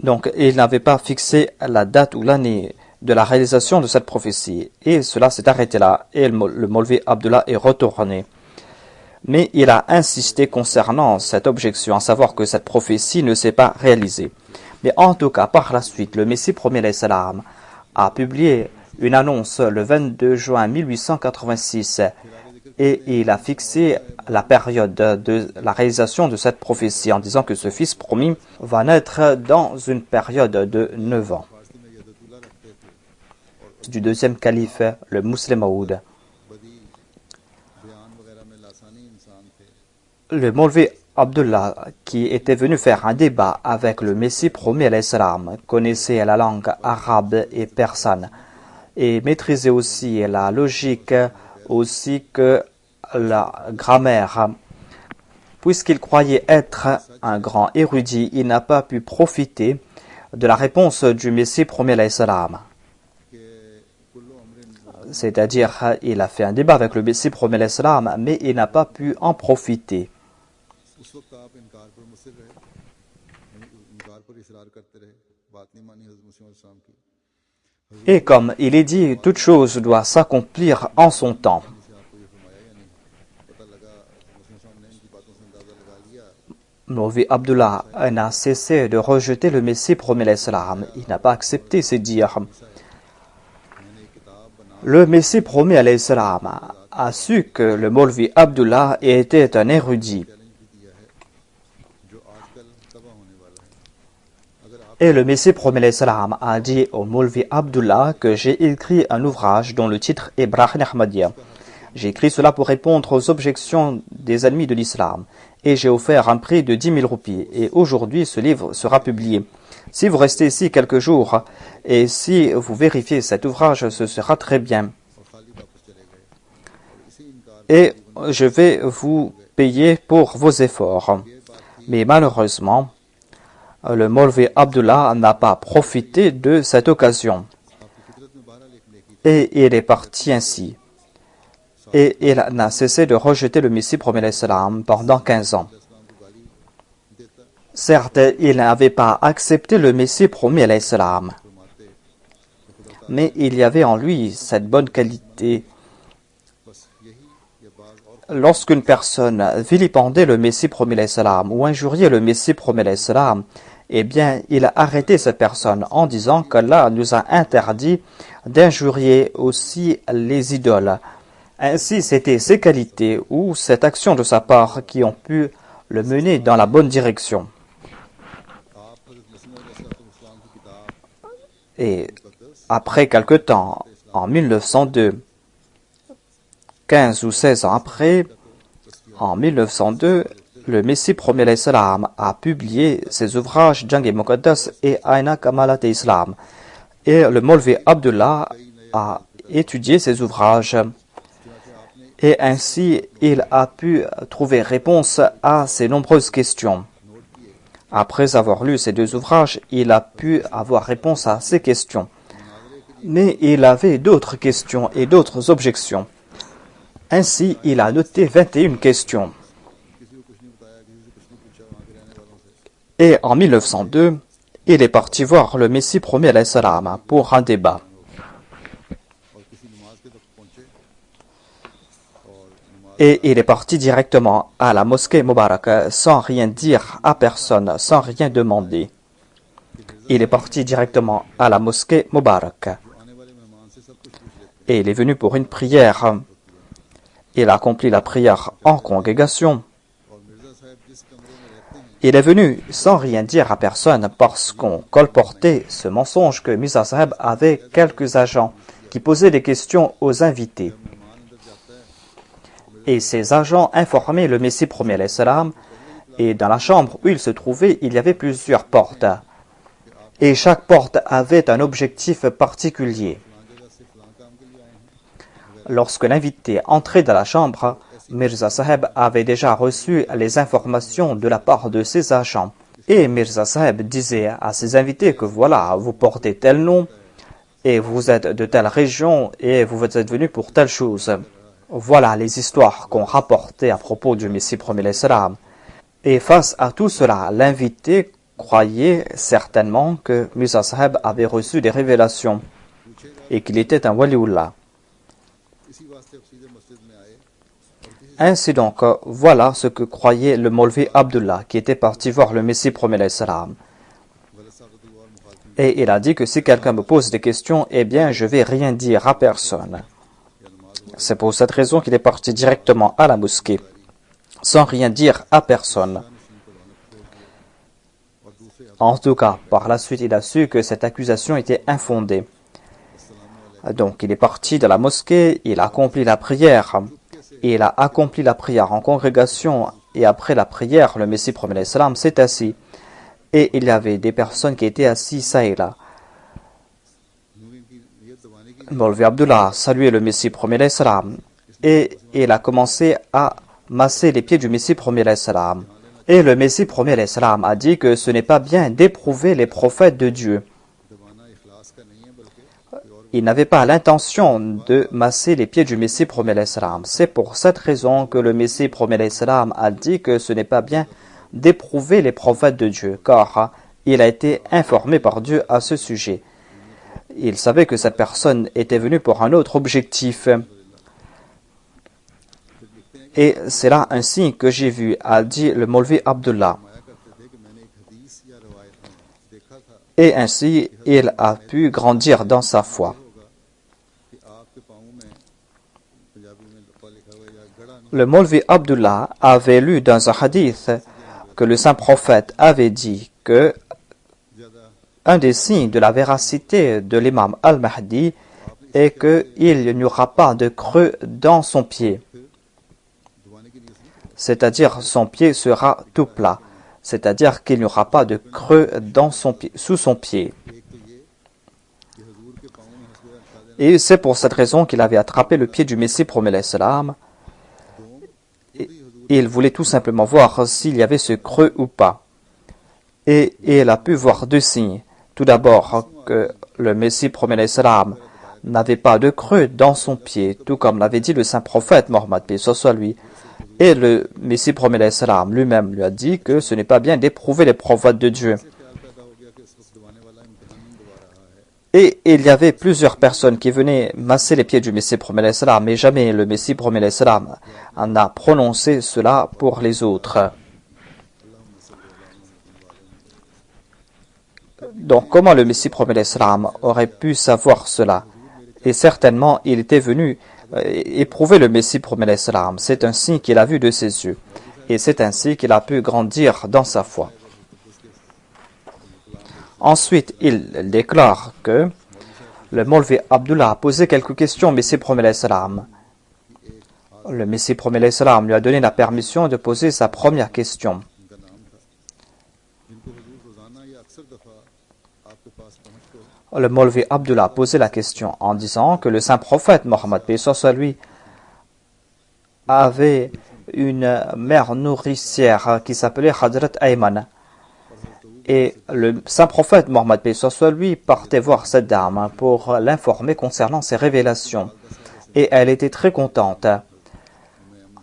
Donc, il n'avait pas fixé la date ou l'année de la réalisation de cette prophétie. Et cela s'est arrêté là. Et le Maulvi Abdullah est retourné. Mais il a insisté concernant cette objection, à savoir que cette prophétie ne s'est pas réalisée. Mais en tout cas, par la suite, le Messie premier salam a publié une annonce le 22 juin 1886 et il a fixé la période de la réalisation de cette prophétie en disant que ce fils promis va naître dans une période de 9 ans. Du deuxième calife, le Musleh Maud. Le Maulvi Abdullah, qui était venu faire un débat avec le Messie premier alayhi salam, connaissait la langue arabe et persane et maîtrisait aussi la logique aussi que la grammaire. Puisqu'il croyait être un grand érudit, il n'a pas pu profiter de la réponse du Messie premier alayhi salam. C'est-à-dire, il a fait un débat avec le Messie premier alayhi salam, mais il n'a pas pu en profiter. Et comme il est dit, toute chose doit s'accomplir en son temps. Maulvi Abdullah n'a cessé de rejeter le Messie premier salam. Il n'a pas accepté ces dires. Le Messie premier salam a su que le Maulvi Abdullah était un érudit. Et le Messie premier salam a dit au Maulvi Abdullah que j'ai écrit un ouvrage dont le titre est Brahn Ahmadiyya. J'ai écrit cela pour répondre aux objections des ennemis de l'islam. Et j'ai offert un prix de 10 000 roupies. Et aujourd'hui, ce livre sera publié. Si vous restez ici quelques jours et si vous vérifiez cet ouvrage, ce sera très bien. Et je vais vous payer pour vos efforts. Mais malheureusement, le Maulvi Abdullah n'a pas profité de cette occasion. Et il est parti ainsi. Et il n'a cessé de rejeter le Messie premier salam pendant 15 ans. Certes, il n'avait pas accepté le Messie premier salam, mais il y avait en lui cette bonne qualité. Lorsqu'une personne vilipendait le Messie premier salam ou injuriait le Messie premier salam, eh bien, il a arrêté cette personne en disant qu'Allah nous a interdit d'injurier aussi les idoles. Ainsi, c'était ces qualités ou cette action de sa part qui ont pu le mener dans la bonne direction. Et après quelque temps, en 1902, 15 ou 16 ans après, en 1902, le Messie premier salam a publié ses ouvrages Jang-e Muqaddas et Aina Kamalat Islam. Et le Maulvi Abdullah a étudié ces ouvrages. Et ainsi, il a pu trouver réponse à ces nombreuses questions. Après avoir lu ces deux ouvrages, il a pu avoir réponse à ces questions. Mais il avait d'autres questions et d'autres objections. Ainsi, il a noté 21 questions. Et en 1902, il est parti voir le Messie premier alayhi salam pour un débat. Et il est parti directement à la mosquée Mubarak sans rien dire à personne, sans rien demander. Il est parti directement à la mosquée Mubarak. Et il est venu pour une prière. Il a accompli la prière en congrégation. Il est venu sans rien dire à personne parce qu'on colportait ce mensonge que Mirza Saheb avait quelques agents qui posaient des questions aux invités. Et ces agents informaient le Messie premier alayhi salam, et dans la chambre où il se trouvait, il y avait plusieurs portes. Et chaque porte avait un objectif particulier. Lorsque l'invité entrait dans la chambre, Mirza Saheb avait déjà reçu les informations de la part de ses agents. Et Mirza Saheb disait à ses invités que voilà, vous portez tel nom, et vous êtes de telle région, et vous êtes venus pour telle chose. Voilà les histoires qu'on rapportait à propos du Messie premier alayhi salam. Et face à tout cela, l'invité croyait certainement que Mirza Saheb avait reçu des révélations et qu'il était un waliullah. Ainsi donc, voilà ce que croyait le Maulvi Abdullah qui était parti voir le Messie premier alayhi salam. Et il a dit que si quelqu'un me pose des questions, eh bien je vais rien dire à personne. C'est pour cette raison qu'il est parti directement à la mosquée, sans rien dire à personne. En tout cas, par la suite, il a su que cette accusation était infondée. Donc, il est parti de la mosquée, il a accompli la prière. Il a accompli la prière en congrégation, et après la prière, le Messie premier alayhi salam s'est assis. Et il y avait des personnes qui étaient assises ça et là. Maulvi Abdullah a salué le Messie premier alayhi salam et il a commencé à masser les pieds du Messie premier alayhi salam. Et le Messie premier alayhi salam a dit que ce n'est pas bien d'éprouver les prophètes de Dieu. Il n'avait pas l'intention de masser les pieds du Messie premier alayhi salam. C'est pour cette raison que le Messie premier alayhi salam a dit que ce n'est pas bien d'éprouver les prophètes de Dieu, car il a été informé par Dieu à ce sujet. Il savait que cette personne était venue pour un autre objectif. Et c'est là un signe que j'ai vu, a dit le Maulvi Abdullah. Et ainsi, il a pu grandir dans sa foi. Le Maulvi Abdullah avait lu dans un hadith que le saint prophète avait dit que un des signes de la véracité de l'imam al-Mahdi est qu'il n'y aura pas de creux dans son pied. C'est-à-dire son pied sera tout plat. C'est-à-dire qu'il n'y aura pas de creux dans son pied, sous son pied. Et c'est pour cette raison qu'il avait attrapé le pied du Messie premier alayhi salam. Il voulait tout simplement voir s'il y avait ce creux ou pas. Et il a pu voir deux signes. Tout d'abord, que le Messie premier alayhi salam n'avait pas de creux dans son pied, tout comme l'avait dit le saint prophète Mohammed, paix soit lui. Et le Messie premier alayhi salam lui-même lui a dit que ce n'est pas bien d'éprouver les prophètes de Dieu. Et il y avait plusieurs personnes qui venaient masser les pieds du Messie premier alayhi salam, mais jamais le Messie premier alayhi salam n'a prononcé cela pour les autres. Donc, comment le Messie premier alayhi salam aurait pu savoir cela? Et certainement, il était venu éprouver le Messie premier alayhi salam. C'est un signe qu'il a vu de ses yeux. Et c'est ainsi qu'il a pu grandir dans sa foi. Ensuite, il déclare que le Maulvi Abdullah a posé quelques questions au Messie premier alayhi salam. Le Messie premier alayhi salam lui a donné la permission de poser sa première question. Le Maulvi Abdullah a posé la question en disant que le saint prophète Mohammed, paix soit lui, avait une mère nourricière qui s'appelait Hadrat Ayman. Et le saint prophète Mohammed, paix soit lui, partait voir cette dame pour l'informer concernant ses révélations. Et elle était très contente.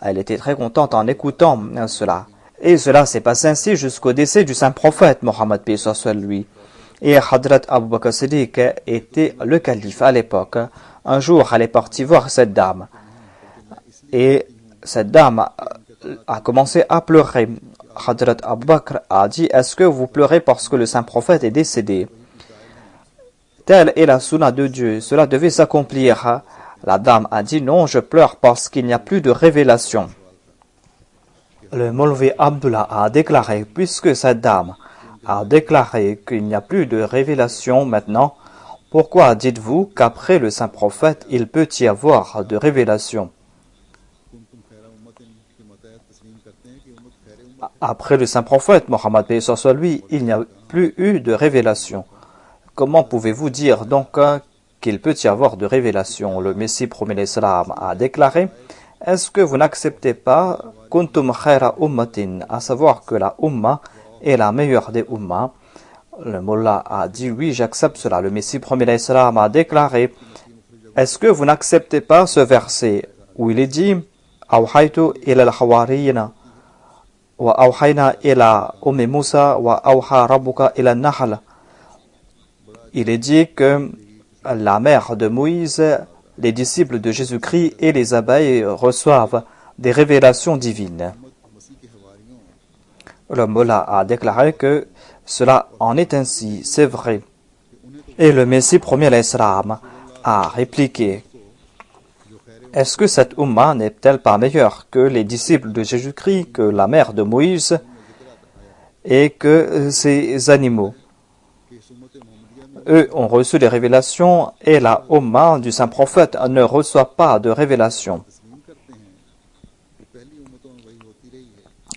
Elle était très contente en écoutant cela. Et cela s'est passé ainsi jusqu'au décès du saint prophète Mohammed paix soit lui. Et Hadrat Abu Bakr Siddiq était le calife à l'époque. Un jour, elle est partie voir cette dame. Et cette dame a commencé à pleurer. Hadrat Abu Bakr a dit, est-ce que vous pleurez parce que le saint prophète est décédé? Telle est la sunna de Dieu, cela devait s'accomplir. La dame a dit, non, je pleure parce qu'il n'y a plus de révélation. Le Maulvi Abdullah a déclaré, puisque cette dame a déclaré qu'il n'y a plus de révélation maintenant, pourquoi dites-vous qu'après le saint prophète, il peut y avoir de révélation? Après le saint prophète, Mohammed paix soit lui, il n'y a plus eu de révélation. Comment pouvez-vous dire donc qu'il peut y avoir de révélation? Le Messie promet l'Islam a déclaré, est-ce que vous n'acceptez pas kuntum khaira ummatin, à savoir que la umma est la meilleure des ummas? Le Mullah a dit, oui, j'accepte cela. Le Messie promet l'Islam a déclaré, est-ce que vous n'acceptez pas ce verset où il est dit, awhaytu ila al-hawariyina wa awhayna ila ummi Musa wa awha rabbuka ila an-nahl. Il est dit que la mère de Moïse, les disciples de Jésus-Christ et les abeilles reçoivent des révélations divines. Le Mullah a déclaré que cela en est ainsi, c'est vrai. Et le Messie premier l'Islam a répliqué, est-ce que cette Ummah n'est-elle pas meilleure que les disciples de Jésus-Christ, que la mère de Moïse et que ces animaux? Eux ont reçu des révélations et la Ummah du saint prophète ne reçoit pas de révélations.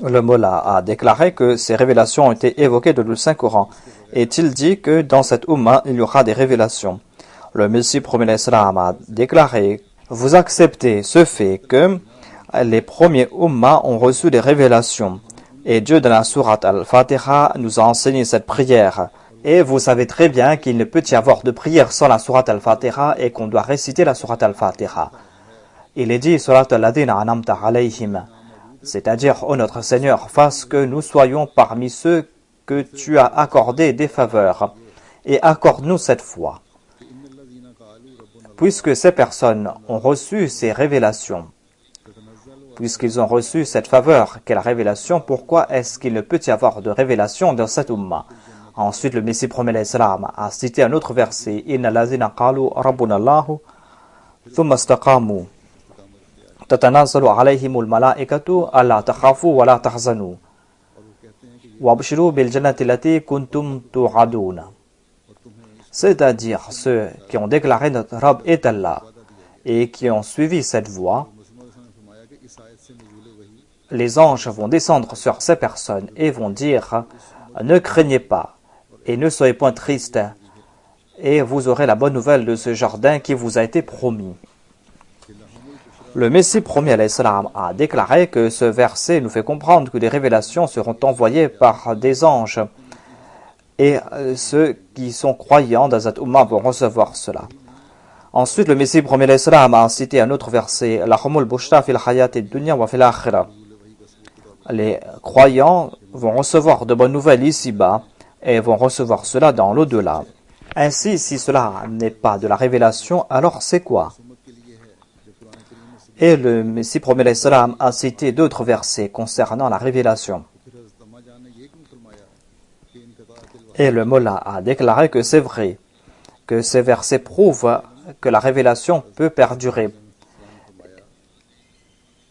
Le Mullah a déclaré que ces révélations ont été évoquées dans le Saint-Coran. Est-il dit que dans cette Ummah, il y aura des révélations? Le Messie promet l'Islam a déclaré, vous acceptez ce fait que les premiers Ummah ont reçu des révélations. Et Dieu dans la sourate Al-Fatiha nous a enseigné cette prière. Et vous savez très bien qu'il ne peut y avoir de prière sans la sourate Al-Fatiha et qu'on doit réciter la sourate Al-Fatiha. Il est dit, sourate Al-Ladina anamta alayhim. C'est-à-dire, ô notre Seigneur, fasse que nous soyons parmi ceux que tu as accordé des faveurs, et accorde-nous cette foi. Puisque ces personnes ont reçu ces révélations, puisqu'ils ont reçu cette faveur qu'est la révélation, pourquoi est-ce qu'il ne peut y avoir de révélation dans cette Ummah? Ensuite, le Messie promet l'Islam a cité un autre verset, Inna lazina qalu rabbuna Allahu, thumma istaqamu. تتنازل عليهم الملائكة ألا تخافوا ولا تحزنوا وابشروا بالجنة التي كنتم توعدون. C'est-à-dire ceux qui ont déclaré notre Rabb est Allah et qui ont suivi cette voie, les anges vont descendre sur ces personnes et vont dire ne craignez pas et ne soyez point tristes et vous aurez la bonne nouvelle de ce jardin qui vous a été promis. Le Messie premier à l'Islam a déclaré que ce verset nous fait comprendre que des révélations seront envoyées par des anges et ceux qui sont croyants dans cette Ummah vont recevoir cela. Ensuite, le Messie premier à l'Islam a cité un autre verset, Lahumul bushra fil hayati dunya wa fil akhirah. Les croyants vont recevoir de bonnes nouvelles ici-bas et vont recevoir cela dans l'au-delà. Ainsi, si cela n'est pas de la révélation, alors c'est quoi? Et le Messie promet l'Islam a cité d'autres versets concernant la révélation. Et le Mullah a déclaré que c'est vrai, que ces versets prouvent que la révélation peut perdurer.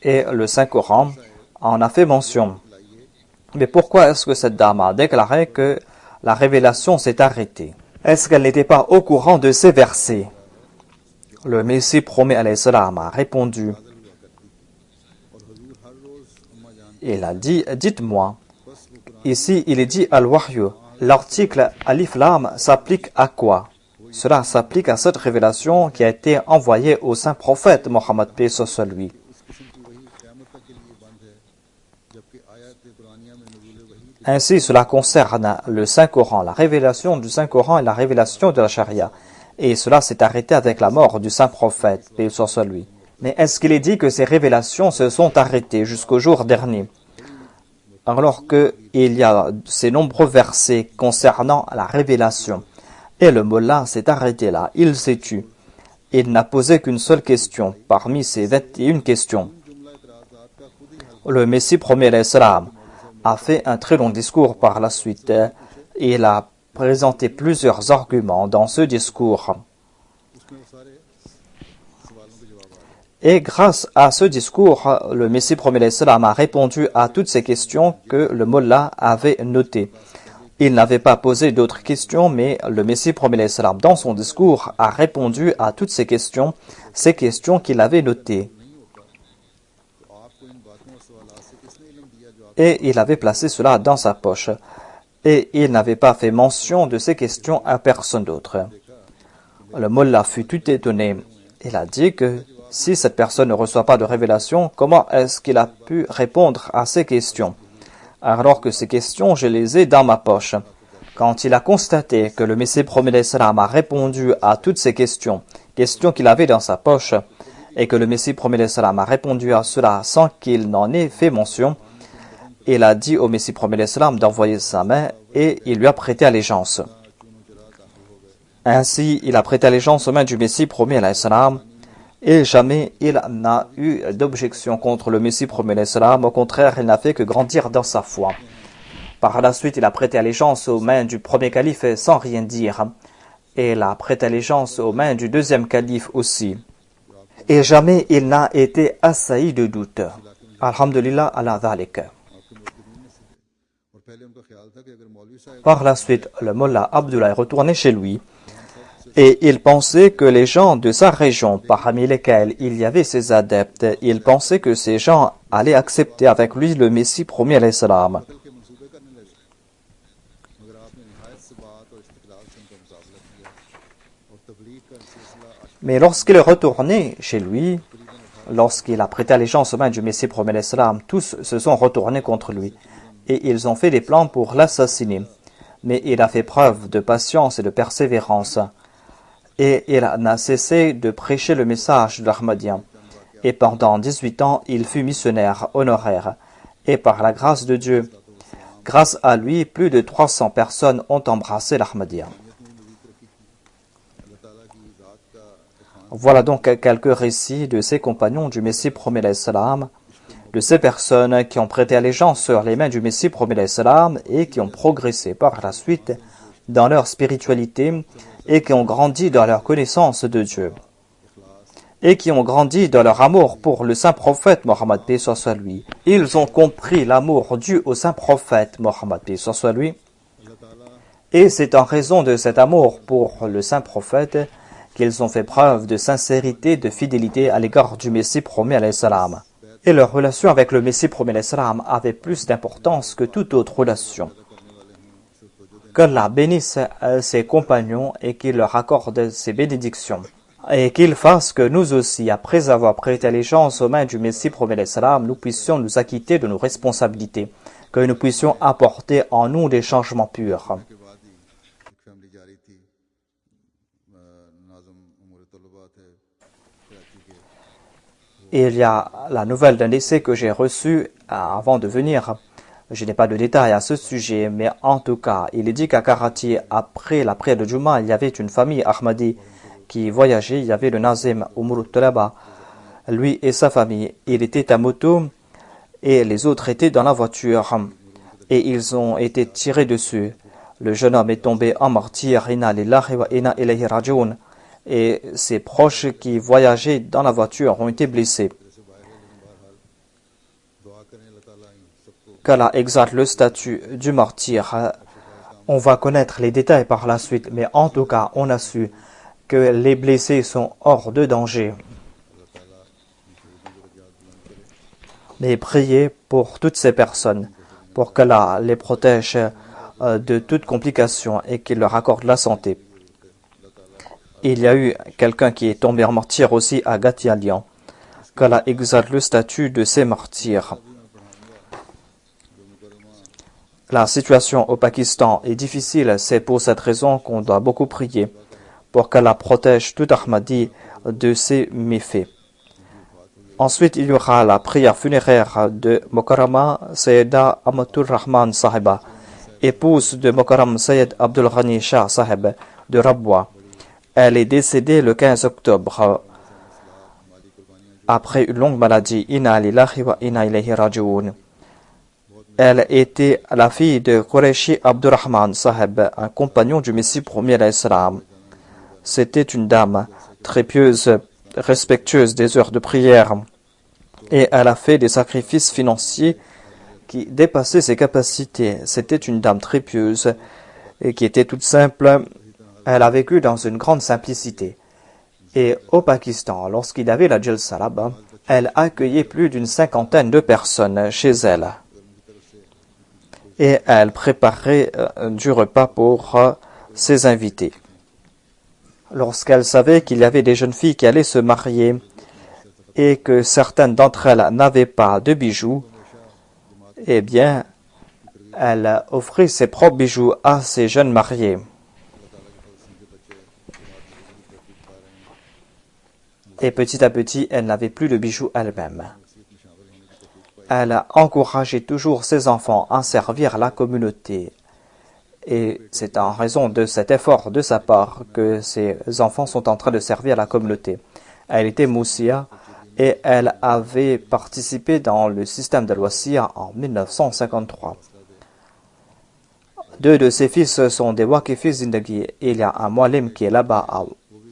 Et le Saint-Coran en a fait mention. Mais pourquoi est-ce que cette dame a déclaré que la révélation s'est arrêtée? Est-ce qu'elle n'était pas au courant de ces versets? Le Messie promet à l'Islam a répondu. Il a dit, dites-moi, ici il est dit al-Wahyu, l'article Alif Lam s'applique à quoi? Cela s'applique à cette révélation qui a été envoyée au saint prophète Mohammed paix soit lui. Ainsi, cela concerne le Saint-Coran, la révélation du Saint-Coran et la révélation de la charia. Et cela s'est arrêté avec la mort du saint prophète, paix soit lui. Mais est-ce qu'il est dit que ces révélations se sont arrêtées jusqu'au jour dernier? alors qu'il y a ces nombreux versets concernant la révélation. Et le mullah s'est arrêté là, il s'est tu. Il n'a posé qu'une seule question parmi ces 21 questions. Le Messie premier l'Islam a fait un très long discours par la suite. Il a présenté plusieurs arguments dans ce discours. Et grâce à ce discours, le Messie premier l'Islam a répondu à toutes ces questions que le mullah avait notées. Il n'avait pas posé d'autres questions, mais le Messie premier l'Islam, dans son discours, a répondu à toutes ces questions qu'il avait notées. Et il avait placé cela dans sa poche. Et il n'avait pas fait mention de ces questions à personne d'autre. Le mullah fut tout étonné. Il a dit que si cette personne ne reçoit pas de révélation, comment est-ce qu'il a pu répondre à ces questions? Alors que ces questions, je les ai dans ma poche. Quand il a constaté que le Messie premier l'Islam a répondu à toutes ces questions qu'il avait dans sa poche, et que le Messie premier l'Islam a répondu à cela sans qu'il n'en ait fait mention, il a dit au Messie premier l'Islam d'envoyer sa main et il lui a prêté allégeance. Ainsi, il a prêté allégeance aux mains du Messie premier l'Islam et jamais il n'a eu d'objection contre le Messie premier l'Islam. Au contraire, il n'a fait que grandir dans sa foi. Par la suite, il a prêté allégeance aux mains du premier calife sans rien dire. Et il a prêté allégeance aux mains du deuxième calife aussi. Et jamais il n'a été assailli de doute. Alhamdulillah ala dhalik. Par la suite, le mullah Abdullah est retourné chez lui et il pensait que les gens de sa région, parmi lesquels il y avait ses adeptes, il pensait que ces gens allaient accepter avec lui le Messie premier l'Islam. Mais lorsqu'il est retourné chez lui, lorsqu'il a prêté allégeance aux mains du Messie premier l'Islam, tous se sont retournés contre lui et ils ont fait des plans pour l'assassiner. Mais il a fait preuve de patience et de persévérance. Et il n'a cessé de prêcher le message de l'Ahmadiyya. Et pendant 18 ans, il fut missionnaire honoraire. Et par la grâce de Dieu, grâce à lui, plus de 300 personnes ont embrassé l'Ahmadiyya. Voilà donc quelques récits de ces compagnons du Messie premier l'Islam, de ces personnes qui ont prêté allégeance sur les mains du Messie premier l'Islam et qui ont progressé par la suite dans leur spiritualité et qui ont grandi dans leur connaissance de Dieu et qui ont grandi dans leur amour pour le saint prophète Mohammed paix soit lui. Ils ont compris l'amour dû au saint prophète Mohammed paix soit lui et c'est en raison de cet amour pour le saint prophète qu'ils ont fait preuve de sincérité, de fidélité à l'égard du Messie premier l'Islam. Et leur relation avec le Messie premier l'Islam avait plus d'importance que toute autre relation. Qu'Allah bénisse ses compagnons et qu'il leur accorde ses bénédictions. Et qu'il fasse que nous aussi, après avoir prêté allégeance aux mains du Messie premier l'Islam, nous puissions nous acquitter de nos responsabilités, que nous puissions apporter en nous des changements purs. Et il y a la nouvelle d'un décès que j'ai reçu avant de venir. Je n'ai pas de détails à ce sujet, mais en tout cas, il est dit qu'à Karachi, après la prière de Juma, il y avait une famille Ahmadi qui voyageait. Il y avait le Nazim Umur Talaba, lui et sa famille. Il était à moto et les autres étaient dans la voiture. Et ils ont été tirés dessus. Le jeune homme est tombé en martyr. Inna lillahi wa inna ilayhi rajiun. Et ses proches qui voyageaient dans la voiture ont été blessés. Qu'Allah exalte le statut du martyr. On va connaître les détails par la suite, mais en tout cas, on a su que les blessés sont hors de danger. Mais priez pour toutes ces personnes, pour qu'Allah les protège de toute complication et qu'il leur accorde la santé. Il y a eu quelqu'un qui est tombé en martyr aussi à Gatialian. Qu'Allah exalte le statut de ces martyrs. La situation au Pakistan est difficile, c'est pour cette raison qu'on doit beaucoup prier pour qu'Allah protège tout Ahmadi de ses méfaits. Ensuite, il y aura la prière funéraire de Mokarama Sayyida Amatul Rahman Sahiba, épouse de Mokaram Sayyid Abdul Ghani Shah Sahib de Rabwa. Elle est décédée le 15 octobre après une longue maladie. Inna lillahi wa inna ilayhi raji'un. Elle était la fille de Qureshi Abdurrahman Sahib, un compagnon du Messie premier à l'Islam. C'était une dame très pieuse, respectueuse des heures de prière, et elle a fait des sacrifices financiers qui dépassaient ses capacités. C'était une dame très pieuse et qui était toute simple. Elle a vécu dans une grande simplicité. Et au Pakistan, lorsqu'il y avait la Jalsa là-bas, elle accueillait plus d'une 50aine de personnes chez elle. Et elle préparait du repas pour ses invités. Lorsqu'elle savait qu'il y avait des jeunes filles qui allaient se marier et que certaines d'entre elles n'avaient pas de bijoux, eh bien, elle offrait ses propres bijoux à ces jeunes mariés. Et petit à petit, elle n'avait plus de bijoux elle-même. Elle a encouragé toujours ses enfants à servir la communauté. Et c'est en raison de cet effort de sa part que ses enfants sont en train de servir la communauté. Elle était moussia et elle avait participé dans le système de l'Wasiya en 1953. Deux de ses fils sont des Waqifis Zindagi. Il y a un Mualim qui est là-bas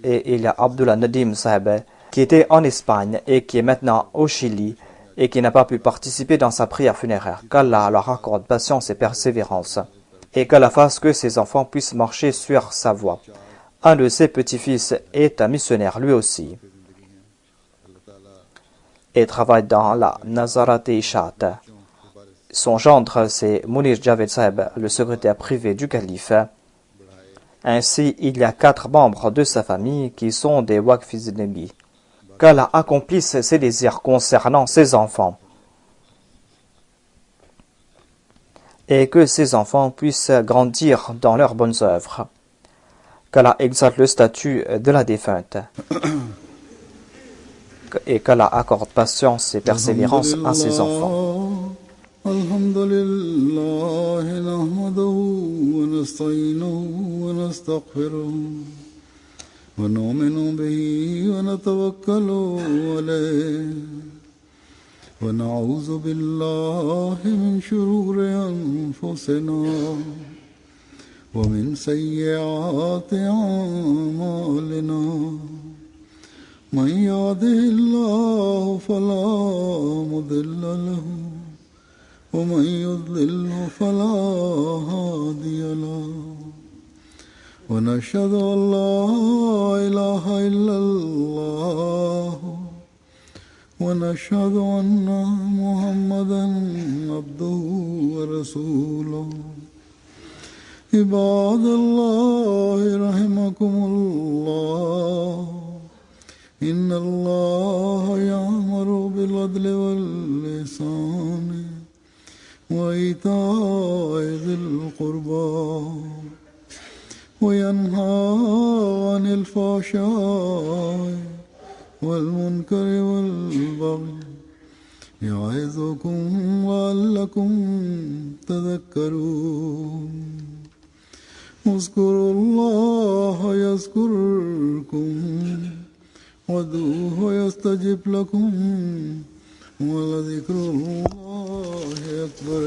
et il y a Abdullah Nadim Sahib qui était en Espagne et qui est maintenant au Chili et qui n'a pas pu participer dans sa prière funéraire. Qu'Allah leur accorde patience et persévérance et qu'Allah fasse que ses enfants puissent marcher sur sa voie. Un de ses petits-fils est un missionnaire lui aussi et travaille dans la Nazarat-e-Ishat. Son gendre, c'est Munir Javed Sahib, le secrétaire privé du calife. Ainsi, il y a 4 membres de sa famille qui sont des Waqfis Nabi. Qu'Allah accomplisse ses désirs concernant ses enfants et que ses enfants puissent grandir dans leurs bonnes œuvres. Qu'Allah exalte le statut de la défunte et qu'Allah accorde patience et persévérance à ses enfants. Alhamdulillah, nahmaduhu wa nasta'inuhu wa nastaghfiruh wa nu'minu bihi wa natawakkalu alayh wa na'udhu billahi min shururi anfusina wa min sayyiati a'malina. من يهده الله فلا مضل له ومن يضلل فلا هادي له ونشهد أن لا إله إلا الله ونشهد أن محمدا عبده ورسوله عباد الله رحمكم الله إن الله يأمر بالعدل والإحسان وإيتاء ذي القربى وينهى عن الفحشاء والمنكر والبغي يعظكم لعلكم تذكرون اذكروا الله يذكركم وادعوه يستجب لكم ولذكر الله أكبر